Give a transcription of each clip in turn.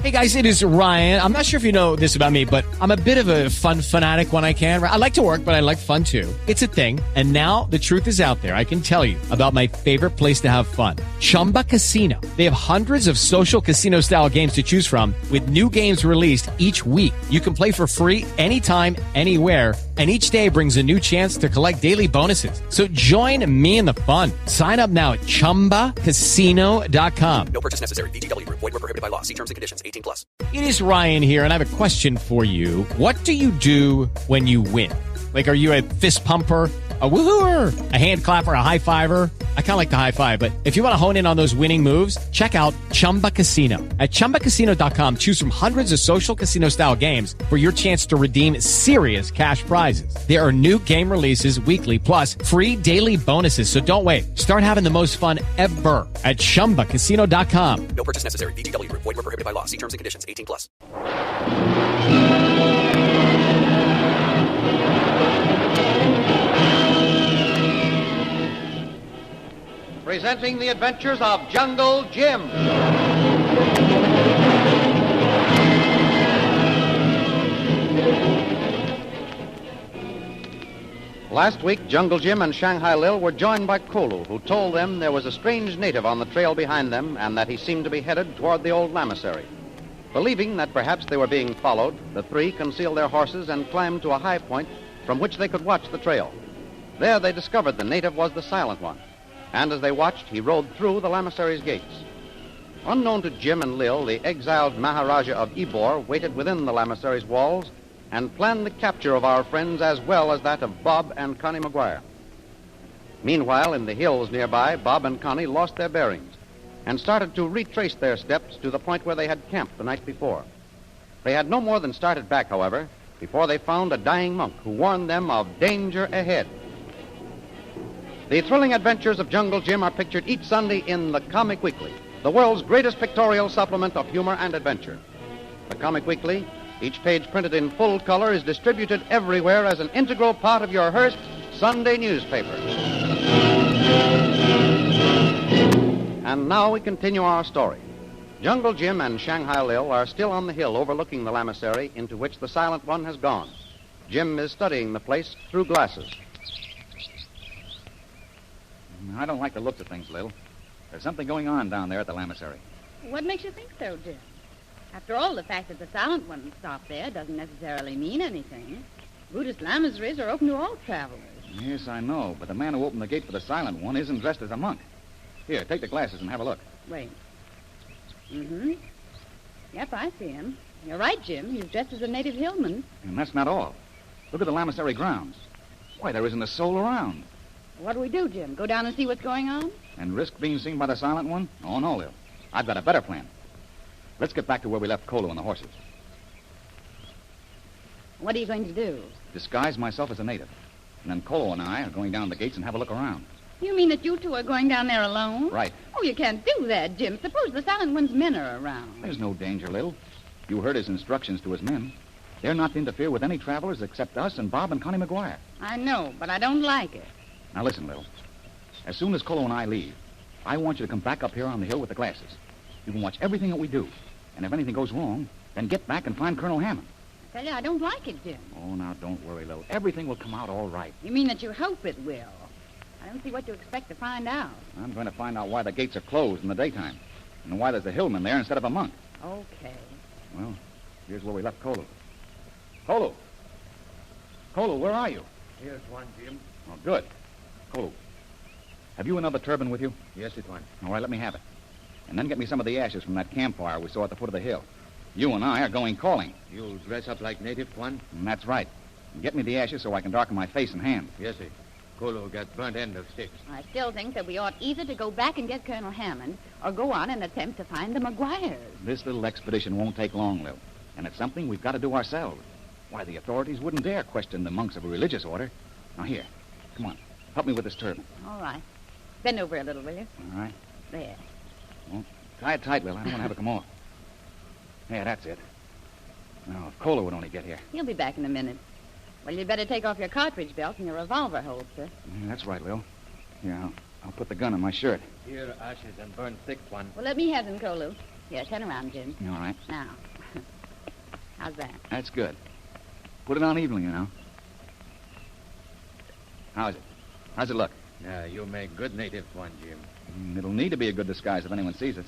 Hey guys, it is Ryan. I'm not sure if you know this about me, but I'm a bit of a fun fanatic when I can. I like to work, but I like fun too. It's a thing. And now the truth is out there. I can tell you about my favorite place to have fun. Chumba Casino. They have hundreds of social casino style games to choose from with new games released each week. You can play for free anytime, anywhere. And each day brings a new chance to collect daily bonuses. So join me in the fun. Sign up now at ChumbaCasino.com. No purchase necessary. VGW. Void where prohibited by law. See terms and conditions. 18 plus. It is Ryan here, and I have a question for you. What do you do when you win? Like, are you a fist pumper, a woohooer, a hand clapper, a high fiver? I kind of like the high five, but if you want to hone in on those winning moves, check out Chumba Casino. At ChumbaCasino.com, choose from hundreds of social casino-style games for your chance to redeem serious cash prizes. There are new game releases weekly, plus free daily bonuses, so don't wait. Start having the most fun ever at ChumbaCasino.com. No purchase necessary. VGW. Void where prohibited by law. See terms and conditions. 18 plus. Presenting the adventures of Jungle Jim. Last week, Jungle Jim and Shanghai Lil were joined by Kolu, who told them there was a strange native on the trail behind them and that he seemed to be headed toward the old lamasery. Believing that perhaps they were being followed, the three concealed their horses and climbed to a high point from which they could watch the trail. There they discovered the native was the Silent One. And as they watched, he rode through the lamasery's gates. Unknown to Jim and Lil, the exiled Maharaja of Ybor waited within the lamasery's walls and planned the capture of our friends as well as that of Bob and Connie McGuire. Meanwhile, in the hills nearby, Bob and Connie lost their bearings and started to retrace their steps to the point where they had camped the night before. They had no more than started back, however, before they found a dying monk who warned them of danger ahead. The thrilling adventures of Jungle Jim are pictured each Sunday in the Comic Weekly, the world's greatest pictorial supplement of humor and adventure. The Comic Weekly, each page printed in full color, is distributed everywhere as an integral part of your Hearst Sunday newspaper. And now we continue our story. Jungle Jim and Shanghai Lil are still on the hill overlooking the lamasery into which the Silent One has gone. Jim is studying the place through glasses. I don't like the looks of things, Lil. There's something going on down there at the lamasery. What makes you think so, Jim? After all, the fact that the Silent One stopped there doesn't necessarily mean anything. Buddhist lamaseries are open to all travelers. Yes, I know, but the man who opened the gate for the Silent One isn't dressed as a monk. Here, take the glasses and have a look. Wait. Mm-hmm. Yep, I see him. You're right, Jim. He's dressed as a native hillman. And that's not all. Look at the lamasery grounds. Why, there isn't a soul around. What do we do, Jim? Go down and see what's going on? And risk being seen by the Silent One? Oh, no, Lil. I've got a better plan. Let's get back to where we left Kolu and the horses. What are you going to do? Disguise myself as a native. And then Kolu and I are going down the gates and have a look around. You mean that you two are going down there alone? Right. Oh, you can't do that, Jim. Suppose the Silent One's men are around. There's no danger, Lil. You heard his instructions to his men. They're not to interfere with any travelers except us and Bob and Connie McGuire. I know, but I don't like it. Now listen, Lil. As soon as Kolu and I leave, I want you to come back up here on the hill with the glasses. You can watch everything that we do. And if anything goes wrong, then get back and find Colonel Hammond. I tell you, I don't like it, Jim. Oh, now, don't worry, Lil. Everything will come out all right. You mean that you hope it will? I don't see what you expect to find out. I'm going to find out why the gates are closed in the daytime. And why there's a hillman there instead of a monk. Okay. Well, here's where we left Kolu. Kolu! Kolu, where are you? Here's one, Jim. Oh, good. Kolu, have you another turban with you? Yes, it one. All right, let me have it. And then get me some of the ashes from that campfire we saw at the foot of the hill. You and I are going calling. You'll dress up like native, one? And that's right. And get me the ashes so I can darken my face and hands. Yes, sir. Kolu got burnt end of sticks. I still think that we ought either to go back and get Colonel Hammond or go on and attempt to find the McGuires. This little expedition won't take long, Lil. And it's something we've got to do ourselves. Why, the authorities wouldn't dare question the monks of a religious order. Now, here. Come on. Help me with this turban. All right. Bend over a little, will you? All right. There. Well, tie it tight, Lil. I don't want to have it come off. Yeah, that's it. Now, if Kolu would only get here. He'll be back in a minute. Well, you'd better take off your cartridge belt and your revolver holster. Yeah, that's right, Lil. Here, I'll put the gun in my shirt. Here, ashes and burnt sticks, one. Well, let me have them, Kolu. Here, turn around, Jim. All right. Now. How's that? That's good. Put it on evenly, you know. How is it? How's it look? Yeah, you make good native one, Jim. It'll need to be a good disguise if anyone sees us.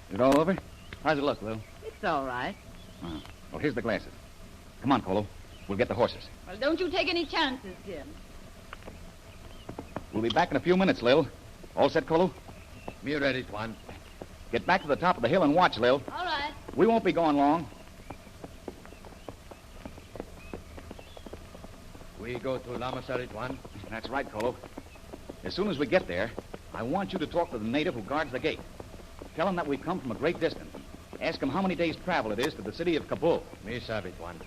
Is it all over? How's it look, Lil? It's all right. Oh. Well, here's the glasses. Come on, Kolu. We'll get the horses. Well, don't you take any chances, Jim. We'll be back in a few minutes, Lil. All set, Kolu? Me ready, Tuan. Get back to the top of the hill and watch, Lil. All right. We won't be going long. We go to Lamasari, Tuan. That's right, Kolu. As soon as we get there, I want you to talk to the native who guards the gate. Tell him that we come from a great distance. Ask him how many days' travel it is to the city of Kabul. Me sabi, Tuan.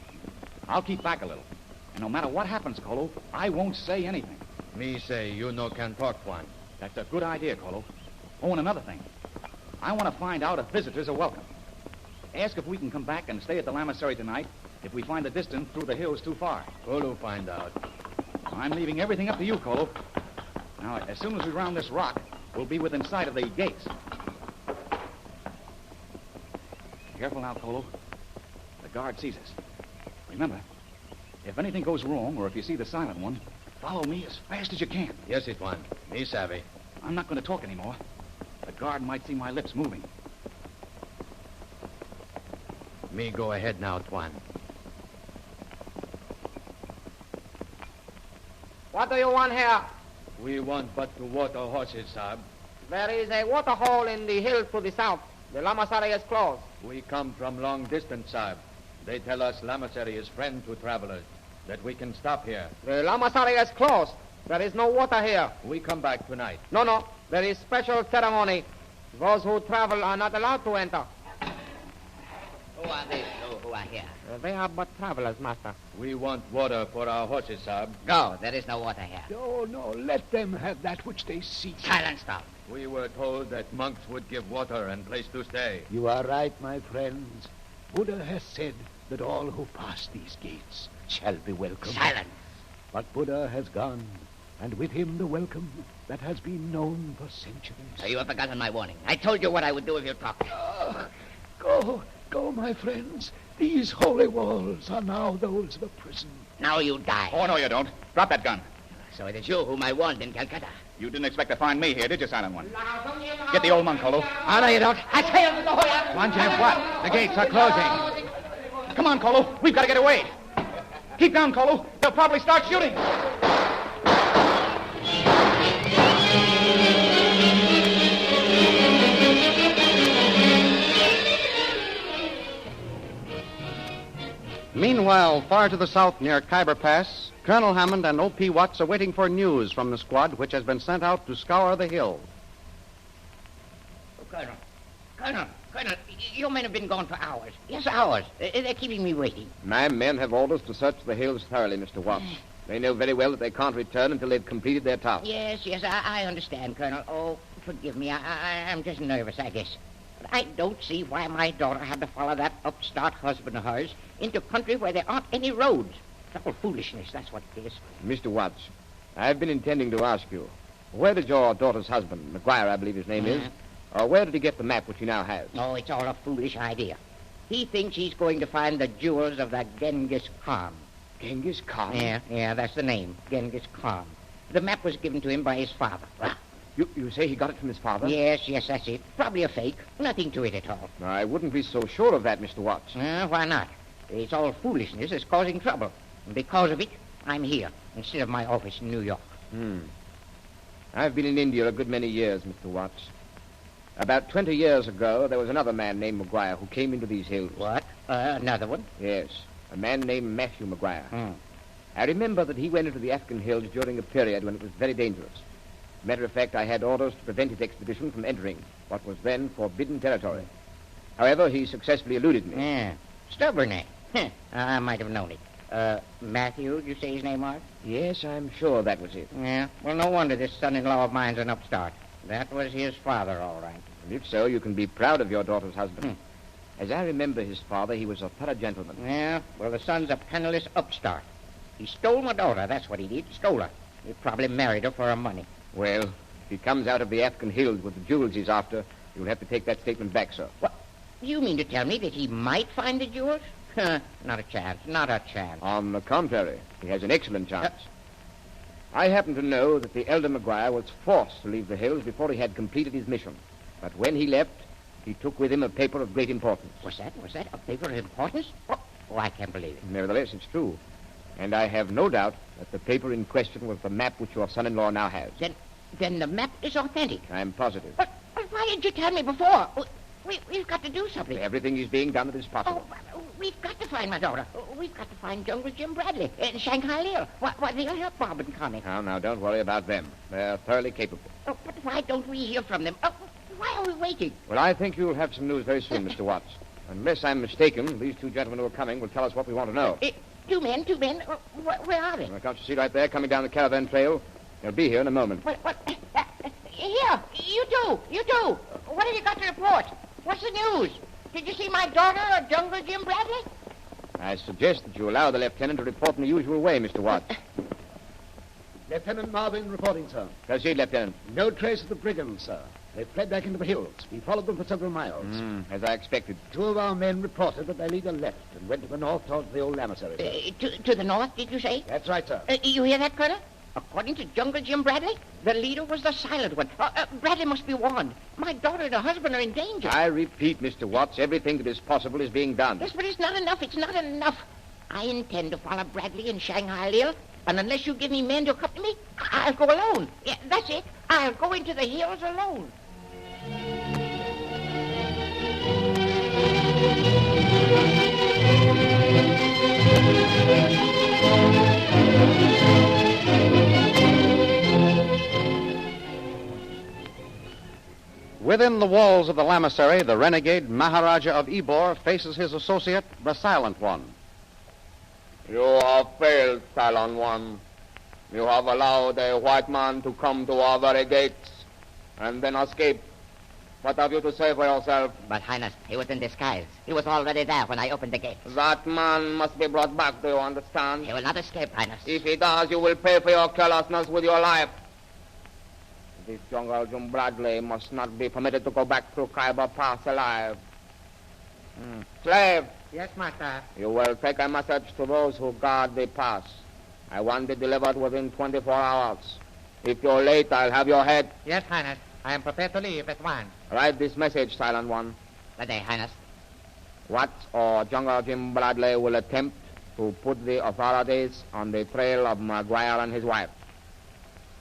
I'll keep back a little. And no matter what happens, Kolu, I won't say anything. Me say you no can talk, Tuan. That's a good idea, Kolu. Oh, and another thing. I want to find out if visitors are welcome. Ask if we can come back and stay at the Lamasery tonight if we find the distance through the hills too far. Kolu find out. I'm leaving everything up to you, Kolu. Now, as soon as we round this rock, we'll be within sight of the gates. Careful now, Kolu. The guard sees us. Remember, if anything goes wrong or if you see the silent one, follow me as fast as you can. Yes, it Tuan. Me savvy. I'm not going to talk anymore. The guard might see my lips moving. Me go ahead now, Tuan. What do you want here? We want but to water horses, Sab. There is a water hole in the hills to the south. The Lamasari is closed. We come from long distance, Sab. They tell us Lamasari is friend to travelers, that we can stop here. The Lamasari is closed. There is no water here. We come back tonight. No. There is special ceremony. Those who travel are not allowed to enter. Who are these who are here? They are but travelers, master. We want water for our horses, Sab. Go. There is no water here. No, let them have that which they seek. Silence, stop. We were told that monks would give water and place to stay. You are right, my friends. Buddha has said that all who pass these gates shall be welcome. Silence. But Buddha has gone, and with him the welcome that has been known for centuries. So you have forgotten my warning. I told you what I would do if you talked. Go, my friends. These holy walls are now those of a prison. Now you die. Oh, no, you don't. Drop that gun. So it is you whom I warned in Calcutta. You didn't expect to find me here, did you, Silent One? Get the old monk, Kolu. Oh, no, you don't. I failed to the whole... Tuan Jim, what? The gates are closing. Come on, Kolu. We've got to get away. Keep down, Kolu. They'll probably start shooting. Meanwhile, far to the south near Khyber Pass, Colonel Hammond and O.P. Watts are waiting for news from the squad which has been sent out to scour the hills. Colonel, your men have been gone for hours. Yes, hours. They're keeping me waiting. My men have orders to search the hills thoroughly, Mr. Watts. They know very well that they can't return until they've completed their task. Yes, I understand, Colonel. Oh, forgive me. I'm just nervous, I guess. But I don't see why my daughter had to follow that upstart husband of hers into country where there aren't any roads. It's all foolishness, that's what it is. Mr. Watts, I've been intending to ask you, where did your daughter's husband, McGuire, I believe his name is, where did he get the map which he now has? Oh, it's all a foolish idea. He thinks he's going to find the jewels of the Genghis Khan. Genghis Khan? Yeah, that's the name, Genghis Khan. The map was given to him by his father. You say he got it from his father? Yes, that's it. Probably a fake. Nothing to it at all. I wouldn't be so sure of that, Mr. Watts. Why not? It's all foolishness that's causing trouble. And because of it, I'm here instead of my office in New York. I've been in India a good many years, Mr. Watts. About 20 years ago, there was another man named McGuire who came into these hills. What? Another one? Yes, a man named Matthew McGuire. I remember that he went into the Afghan hills during a period when it was very dangerous. Matter of fact, I had orders to prevent his expedition from entering what was then forbidden territory. However, he successfully eluded me. Yeah. Stubborn, eh? I might have known it. Matthew, did you say his name was? Yes, I'm sure that was it. Yeah. Well, no wonder this son-in-law of mine's an upstart. That was his father, all right. And if so, you can be proud of your daughter's husband. As I remember his father, he was a thorough gentleman. Yeah, well, the son's a penniless upstart. He stole my daughter, that's what he did. Stole her. He probably married her for her money. Well, if he comes out of the Afghan hills with the jewels he's after, You'll have to take that statement back, sir. What? You mean to tell me that he might find the jewels? Not a chance. Not a chance. On the contrary, he has an excellent chance. I happen to know that the elder Maguire was forced to leave the hills before he had completed his mission. But when he left, he took with him a paper of great importance. Was that a paper of importance? Oh, I can't believe it. Nevertheless, it's true. And I have no doubt that the paper in question was the map which your son-in-law now has. Then the map is authentic. I'm positive. But why didn't you tell me before? We've got to do something. Everything is being done that is possible. Oh, we've got to find my daughter. We've got to find Jungle Jim Bradley and Shanghai Lil. Why, they'll help Bob and Connie. Now, don't worry about them. They're thoroughly capable. Oh, but why don't we hear from them? Why are we waiting? Well, I think you'll have some news very soon, Mr. Watts. Unless I'm mistaken, these two gentlemen who are coming will tell us what we want to know. Two men? Where are they? Well, can't you see right there, coming down the caravan trail? They'll be here in a moment. Here, you two. What have you got to report? What's the news? Did you see my daughter or Jungle Jim Bradley? I suggest that you allow the lieutenant to report in the usual way, Mr. Watts. Lieutenant Marvin reporting, sir. Proceed, Lieutenant. No trace of the brigands, sir. They fled back into the hills. We followed them for several miles. As I expected. Two of our men reported that their leader left and went to the north towards the old lamasery. To the north, did you say? That's right, sir. You hear that, Colonel? According to Jungle Jim Bradley, the leader was the silent one. Bradley must be warned. My daughter and her husband are in danger. I repeat, Mr. Watts, everything that is possible is being done. Yes, but it's not enough. It's not enough. I intend to follow Bradley and Shanghai Lil, and unless you give me men to accompany me, I'll go alone. Yeah, that's it. I'll go into the hills alone. Within the walls of the lamasery, the renegade Maharaja of Ybor faces his associate, the Silent One. You have failed, Silent One. You have allowed a white man to come to our very gates and then escape. What have you to say for yourself? But, Highness, he was in disguise. He was already there when I opened the gate. That man must be brought back, do you understand? He will not escape, Highness. If he does, you will pay for your carelessness with your life. This Jungle Jim Bradley must not be permitted to go back through Khyber Pass alive. Slave! Yes, master. You will take a message to those who guard the pass. I want it delivered within 24 hours. If you're late, I'll have your head. Yes, Highness. I am prepared to leave at once. Write this message, Silent One. Good day, Highness. Watts or Jungle Jim Bradley will attempt to put the authorities on the trail of Maguire and his wife.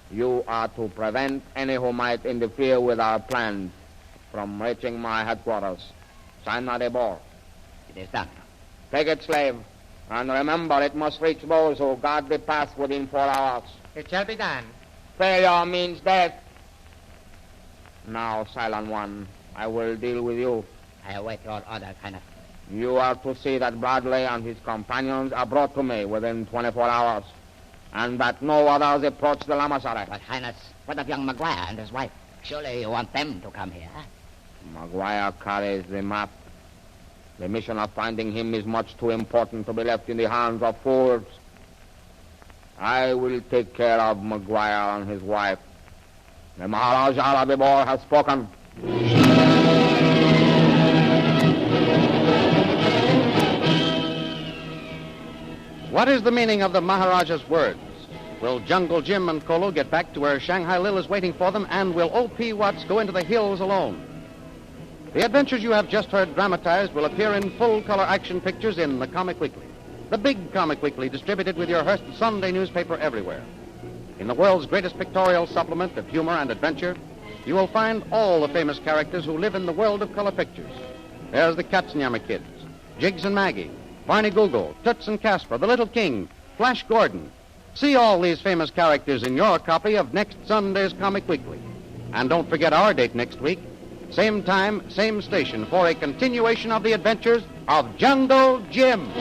You are to prevent any who might interfere with our plans from reaching my headquarters. Sign not a ball. It is done. Take it, slave. And remember, it must reach those who guard the pass within 4 hours. It shall be done. Failure means death. Now, Silent One, I will deal with you. I await your order, Highness. You are to see that Bradley and his companions are brought to me within 24 hours, and that no others approach the lamasery. But, Highness, what of young Maguire and his wife? Surely you want them to come here. Maguire carries the map. The mission of finding him is much too important to be left in the hands of fools. I will take care of Maguire and his wife. The Maharaja of Ybor has spoken. What is the meaning of the Maharaja's words? Will Jungle Jim and Kolu get back to where Shanghai Lil is waiting for them, and will O.P. Watts go into the hills alone? The adventures you have just heard dramatized will appear in full-color action pictures in the Comic Weekly, the big Comic Weekly distributed with your Hearst Sunday newspaper everywhere. In the world's greatest pictorial supplement of humor and adventure, you will find all the famous characters who live in the world of color pictures. There's the Katzenjammer Kids, Jiggs and Maggie, Barney Google, Toots and Casper, the Little King, Flash Gordon. See all these famous characters in your copy of next Sunday's Comic Weekly. And don't forget our date next week, same time, same station, for a continuation of the adventures of Jungle Jim.